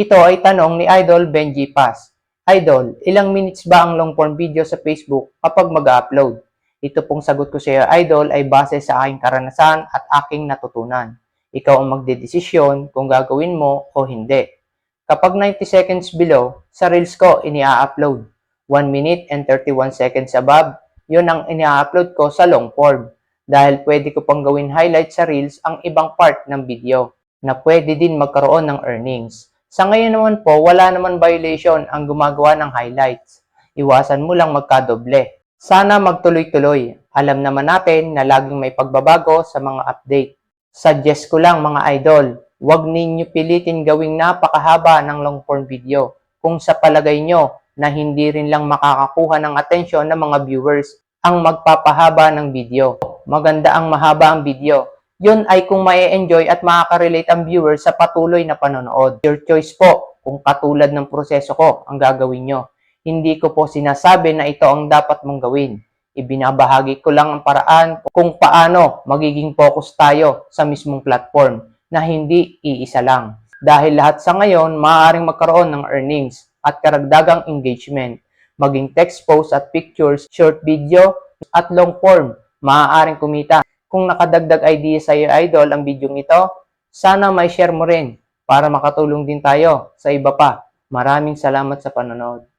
Ito ay tanong ni Idol Benji Paz. Idol, ilang minutes ba ang long form video sa Facebook kapag mag-upload? Ito pong sagot ko sa iyo, Idol, ay base sa aking karanasan at aking natutunan. Ikaw ang magdedesisyon kung gagawin mo o hindi. Kapag 90 seconds below, sa Reels ko ini-upload. 1 minute and 31 seconds above, yun ang ini-upload ko sa long form. Dahil pwede ko pang gawin highlight sa Reels ang ibang part ng video na pwede din magkaroon ng earnings. Sa ngayon naman po, wala naman violation ang gumagawa ng highlights. Iwasan mo lang magkadoble. Sana magtuloy-tuloy. Alam naman natin na laging may pagbabago sa mga update. Suggest ko lang mga idol, huwag ninyo pilitin gawing napakahaba ng long form video kung sa palagay nyo na hindi rin lang makakakuha ng atensyon ng mga viewers ang magpapahaba ng video. Maganda ang mahaba ang video. Yun ay kung ma-enjoy at makaka-relate ang viewer sa patuloy na panonood. Your choice po kung katulad ng proseso ko ang gagawin nyo. Hindi ko po sinasabi na ito ang dapat mong gawin. Ibinabahagi ko lang ang paraan kung paano magiging focus tayo sa mismong platform na hindi iisa lang. Dahil lahat sa ngayon, maaaring magkaroon ng earnings at karagdagang engagement. Maging text post at pictures, short video at long form, maaaring kumita. Kung nakadagdag idea sa iyo, Idol, ang video ito, sana may share mo rin para makatulong din tayo sa iba pa. Maraming salamat sa panonood.